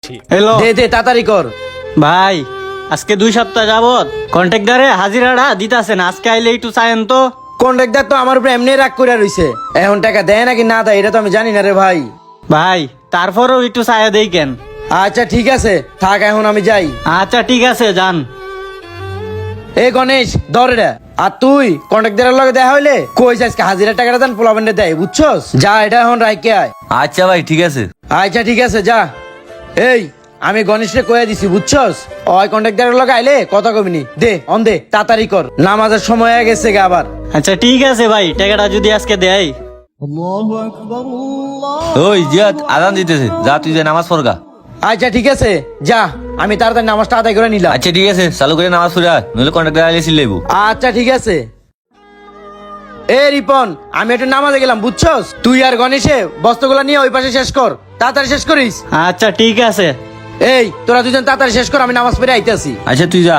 দিচ্ছি। হ্যালো দে দে তাড়াতাড়ি কর। ভাই, আজকে 2 সপ্তাহ যাবত কন্ট্রাক্টরে হাজিরাটা দিতাছে না। আজকে আইলে একটু চাইেন তো। কন্ট্রাক্টর তো আমার উপরে এমনি রাগ করে রইছে, এখন টাকা দেয় নাকি না দেয় এটা তো আমি জানি না রে ভাই। ভাই তারপরেও একটু চাইয়া দেই কেন? আচ্ছা ঠিক আছে থাক, এখন আমি যাই। আচ্ছা ঠিক আছে, যান। এ গণেশ ধর রে। আর তুই কন্ট্রাক্টরের লগে দেখা হইলে কইস আজকে হাজিরা টাকাটা দেন, পোলাবেন্ডে দেয়, বুঝছস? যা এটা এখন রাইকে আয়। আচ্ছা ভাই ঠিক আছে। আচ্ছা ঠিক আছে যা। এই আমি গণেশকে কয়ে দিছি, বুঝছস? ওই কন্ট্রাক্টরের লগে আইলে কথা কবিনি। দে অন দে, তাড়াতাড়ি কর, নামাজের সময় হয়ে গেছে গে আবার। আচ্ছা ঠিক আছে ভাই, টাকাটা যদি আজকে দেয়। ওই জিয়াদ আজান দিতেছে, যা তুই যে নামাজ পড়গা। আচ্ছা ঠিক আছে যা, আমি তাড়াতাড়ি নামাজটা আদায় করে নিলাম। আচ্ছা ঠিক আছে, চালু করে নামাজ পড়া, নইলে কন্ট্রাক্টর আইলে সিলাইবো। আচ্ছা ঠিক আছে। এ রিপন, আমি একটু নামাজে গেলাম, বুঝছস? তুই আর গণেশে বস্তাগুলা নিয়ে ওই পাশে শেষ কর, তাড়াতাড়ি শেষ করিস। আচ্ছা ঠিক আছে। এই তোরা দুজন তাড়াতাড়ি শেষ কর, আমি নামাজ পড়ে আইতাছি। আচ্ছা তুই যা।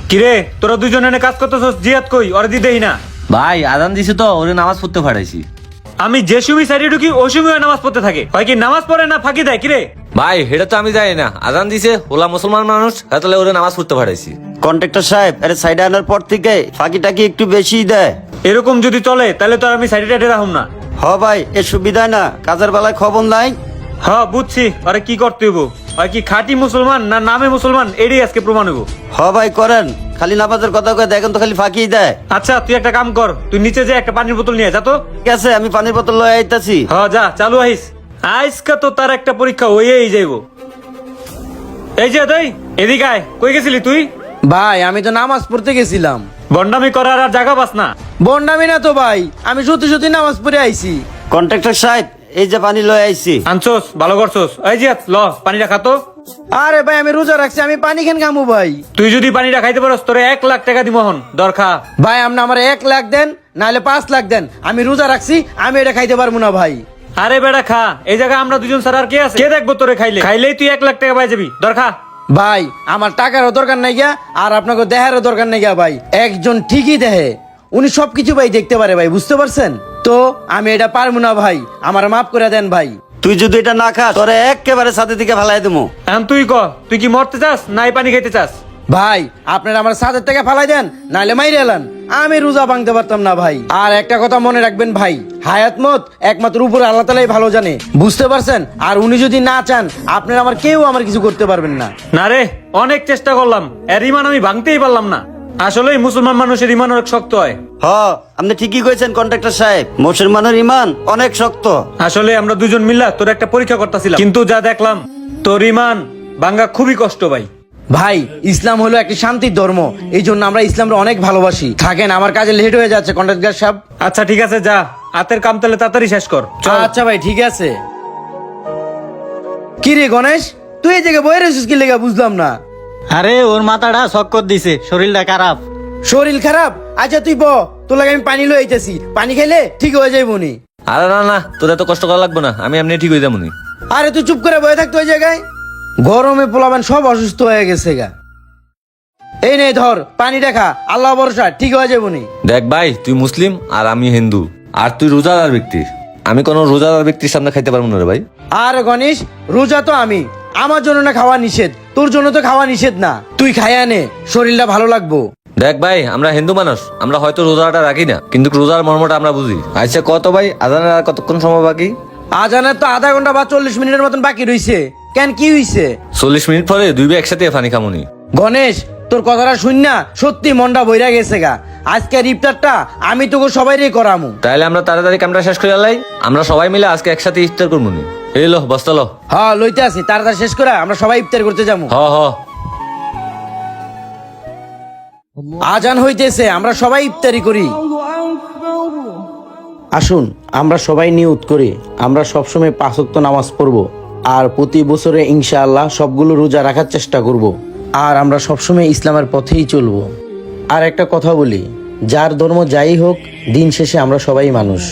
কিরে তোরা দুজনে এনে কাজ করতেছস, জিয়াদ কই? ওরে দি দেই না। ভাই আজান দিছে তো, ওরে নামাজ পড়তে পাঠাইছি। আমি যে সময় সাইডে ঢুকি ওই সময় নামাজ পড়তে থাকে, হয় কি নামাজ পড়ে না ফাঁকি দেয়? কিরে ভাই এটা তো আমি জানি না, আজান দিছে, ওলা মুসলমান মানুষ, তাহলে ওরে নামাজ পড়তে পাঠাইছি। কন্ট্রাক্টর সাহেব, আরে সাইডে আনার পর থেকে ফাঁকিটা কি একটু বেশি দেয়? এরকম যদি চলে তাহলে তো আর আমি সাইডে টাইডে রাখুম না। হ ভাই, এ সুবিধা না, কাজের বেলায় খবর নাই। হ্যাঁ বুঝছি, আরে কি করতে হইব? হয় কি খাঁটি মুসলমান না নামে মুসলমান, এটাই আজকে প্রমাণ হইব। হ ভাই করেন, খালি নামাজের কথা কয়ে দেখেন তো খালি ফাঁকি দেয়। আচ্ছা তুই একটা কাম কর, তুই নিচে যে একটা পানির বোতল নিয়ে যা তো। ঠিক আছে, আমি পানির বোতল লয়ে আইতাছি। হ্যাঁ যা, চালু আইস। আজকে তো তার একটা পরীক্ষা হয়েই যাইব। এই যে তুই এদিকে আয়, কই গেছিলি তুই? ভাই আমি তো নামাজ পড়তে গেছিলাম। বন্ডামি করার আর জায়গা পাস না। বন্ডামি না তো ভাই, আমি সত্যি সত্যি নামাজ পড়ে আইছি। কন্ট্রাক্টর সাহেব, এই যে পানি লয়ে আইছি। আনছোস, ভালো করছোস। এই যে ল পানিটা খাতো। আরে ভাই আমি রোজা রাখছি, আমি পানি কেন খামু ভাই? তুই যদি পানিটা খাইতে পারস তোরে 1 লাখ টাকা দিব হন, দরখা। ভাই আপনি আমার 1 লাখ দেন, নাহলে 5 লাখ দেন, আমি রোজা রাখছি, আমি এটা খাইতে পারবো না ভাই। আরে বেটা খা, এই জায়গা আমরা দুজন ছাড়া আর কে আছে? কে দেখবো তোরে খাইলে? খাইলেই তুই 1 লাখ টাকা পাই যাবি, দরখা। ভাই আমার টাকারও দরকার নাই গিয়া, আর আপনাকে দেহারও দরকার নাই গিয়া ভাই। একজন ঠিকই দেহে, উনি সবকিছু ভাই দেখতে পারে ভাই, বুঝতে পারছেন তো? আমি এটা পারবো না ভাই, আমার মাফ করে দেন ভাই। তুই যদি এটা না খাস তোরে একেবারে সাথে দিকে ফেলাই দেবো। এখন তুই ক, তুই কি মরতে চাস না এই পানি খাইতে চাস? ভাই আপনারা আমার সাথের থেকে ফালাই দেন, নাহলে মাইরে এলান, আমি রোজা ভাঙতে পারতাম না ভাই। আর একটা কথা মনে রাখবেন ভাই, হায়াত মত একমাত্র উপরে আল্লাহ তাআলাই ভালো জানে, বুঝতে পারছেন? আর উনি যদি না চান, আপনারা আমার কেউ আমার কিছু করতে পারবেন না। না রে, অনেক চেষ্টা করলাম, এর ইমান আমি ভাঙতেই পারলাম না। আসলেই মুসলমান মানুষের ইমান অনেক শক্ত হয়। হ, আপনি ঠিকই কইছেন কন্ট্রাক্টর সাহেব, মুসলমানের ইমান অনেক শক্ত। আসলে আমরা দুজন মিল্লা তোর একটা পরীক্ষা করতেছিলাম, কিন্তু যা দেখলাম তোর ইমান ভাঙ্গা খুবই কষ্ট ভাই। ভাই ইসলাম হলো একটি শান্তির ধর্ম, এই জন্য আমরা ইসলামকে অনেক ভালোবাসি। থাকেন, আমার কাজে লেট হয়ে যাচ্ছে কন্ট্রাক্টর সাহেব। আচ্ছা ঠিক আছে, যা হাতের কাম তাহলে তাড়াতাড়ি শেষ কর, চল। আচ্ছা ভাই ঠিক আছে। কি রে গণেশ, তুই এই জায়গায় বয়ে রয়েছিস কি লেগে, বুঝলাম না। আরে ওর মাথাটা চক্কর দিছে, শরীরটা খারাপ। শরীর খারাপ? আচ্ছা তুই তোর লাগে আমি পানি লই আইতাছি, পানি খাইলে ঠিক হয়ে যাইব নি। আরে না না, তোর এত কষ্ট করা লাগবে না, আমি এমনি ঠিক হয়ে যাবো নি। আরে তুই চুপ করে বয়ে থাকতো ওই জায়গায়, গরমে পোলাবেন সব অসুস্থ হয়ে গেছে গা। এই নে ধর পানিটা খা, আল্লাহ ভরসা ঠিক হয়ে যাবো নি। দেখ ভাই, তুই মুসলিম আর আমি হিন্দু, আর তুই রোজাদার ব্যক্তি, আমি কোনো রোজাদার ব্যক্তির সামনে খাইতে পারবো না রে ভাই। আর গণেশ, রোজা তো আমি, আমার জন্য না খাওয়া নিষেধ, তোর জন্য তো খাওয়া নিষেধ না, তুই খাইয়া নে, শরীরটা ভালো লাগবো। দেখ ভাই, আমরা হিন্দু মানুষ, আমরা হয়তো রোজাটা রাখি না, কিন্তু রোজার মর্মটা আমরা বুঝি। আচ্ছা কত ভাই, আজানের আর কতক্ষণ সময় বাকি? আজানের তো আধা ঘন্টা বা 40 মিনিটের মতন বাকি রইছে। কেন, কি হইছে? 40 মিনিট পরে দুই ভাই একসাথে পানি খামুনি। গণেশ তোর কথাটা শুন না, সত্যি মনটা বইরা গেছে গা। আজকের ইফতারটা আমি তোকে সবাইরে করামু। তাহলে আমরা তাড়াতাড়ি কামটা শেষ করে আলাই, আমরা সবাই মিলে আজকে একসাথে ইফতার করবো নি। এই লো বস্তা লো। হ্যাঁ লইতে আসি, তাড়াতাড়ি শেষ করে আমরা সবাই ইফতার করতে যাবো। হ হ। আজান হইতেছে, আমরা সবাই ইফতারি করি। আসুন আমরা সবাই নিয়ত করি, আমরা সবসময় 5 ওয়াক্ত নামাজ পড়বো, আর প্রতি বছরে ইনশাআল্লাহ সবগুলো রোজা রাখার চেষ্টা করব, আর আমরা সবসময় ইসলামের পথেই চলবো। আর একটা কথা বলি, যার ধর্ম যাই হোক, দিন শেষে আমরা সবাই মানুষ।